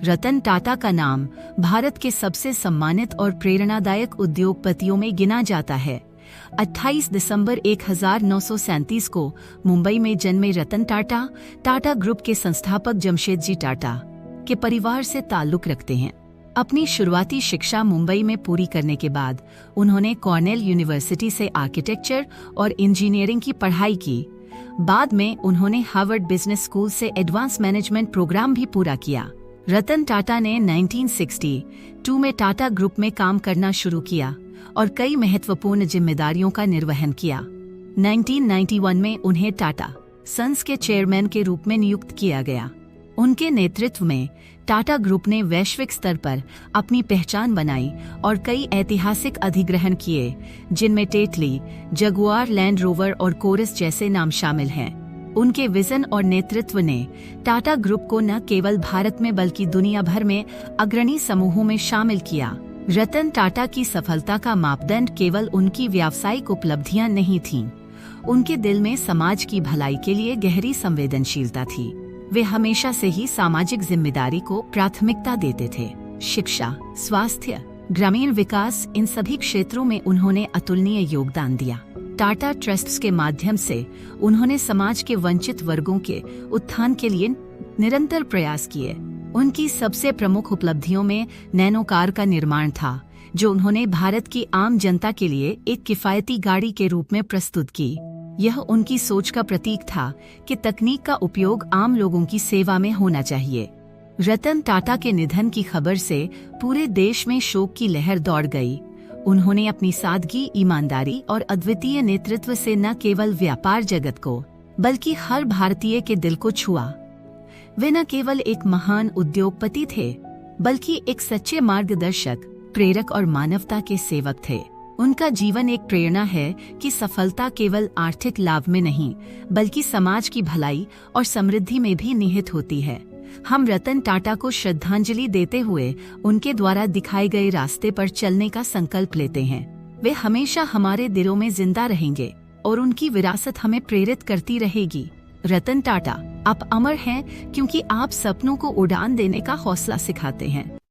रतन टाटा का नाम भारत के सबसे सम्मानित और प्रेरणादायक उद्योगपतियों में गिना जाता है। 28 दिसंबर 1937 को मुंबई में जन्मे रतन टाटा, टाटा ग्रुप के संस्थापक जमशेदजी टाटा के परिवार से ताल्लुक रखते हैं। अपनी शुरुआती शिक्षा मुंबई में पूरी करने के बाद उन्होंने कॉर्नेल यूनिवर्सिटी से आर्किटेक्चर और इंजीनियरिंग की पढ़ाई की। बाद में उन्होंने हार्वर्ड बिजनेस स्कूल से एडवांस मैनेजमेंट प्रोग्राम भी पूरा किया। रतन टाटा ने 1962 में टाटा ग्रुप में काम करना शुरू किया और कई महत्वपूर्ण जिम्मेदारियों का निर्वहन किया। 1991 में उन्हें टाटा सन्स के चेयरमैन के रूप में नियुक्त किया गया। उनके नेतृत्व में टाटा ग्रुप ने वैश्विक स्तर पर अपनी पहचान बनाई और कई ऐतिहासिक अधिग्रहण किए, जिनमें टेटली, जगुआर लैंड रोवर और कोरस जैसे नाम शामिल हैं। उनके विजन और नेतृत्व ने टाटा ग्रुप को न केवल भारत में बल्कि दुनिया भर में अग्रणी समूहों में शामिल किया। रतन टाटा की सफलता का मापदंड केवल उनकी व्यावसायिक उपलब्धियां नहीं थीं, उनके दिल में समाज की भलाई के लिए गहरी संवेदनशीलता थी। वे हमेशा से ही सामाजिक जिम्मेदारी को प्राथमिकता देते थे। शिक्षा, स्वास्थ्य, ग्रामीण विकास, इन सभी क्षेत्रों में उन्होंने अतुलनीय योगदान दिया। टाटा ट्रस्ट्स के माध्यम से उन्होंने समाज के वंचित वर्गों के उत्थान के लिए निरंतर प्रयास किए। उनकी सबसे प्रमुख उपलब्धियों में नैनो कार का निर्माण था, जो उन्होंने भारत की आम जनता के लिए एक किफायती गाड़ी के रूप में प्रस्तुत की। यह उनकी सोच का प्रतीक था कि तकनीक का उपयोग आम लोगों की सेवा में होना चाहिए। रतन टाटा के निधन की खबर से पूरे देश में शोक की लहर दौड़ गई। उन्होंने अपनी सादगी, ईमानदारी और अद्वितीय नेतृत्व से न केवल व्यापार जगत को बल्कि हर भारतीय के दिल को छुआ। वे न केवल एक महान उद्योगपति थे, बल्कि एक सच्चे मार्गदर्शक, प्रेरक और मानवता के सेवक थे। उनका जीवन एक प्रेरणा है कि सफलता केवल आर्थिक लाभ में नहीं, बल्कि समाज की भलाई और समृद्धि में भी निहित होती है। हम रतन टाटा को श्रद्धांजलि देते हुए उनके द्वारा दिखाए गए रास्ते पर चलने का संकल्प लेते हैं। वे हमेशा हमारे दिलों में जिंदा रहेंगे और उनकी विरासत हमें प्रेरित करती रहेगी। रतन टाटा, आप अमर हैं क्योंकि आप सपनों को उड़ान देने का हौसला सिखाते हैं।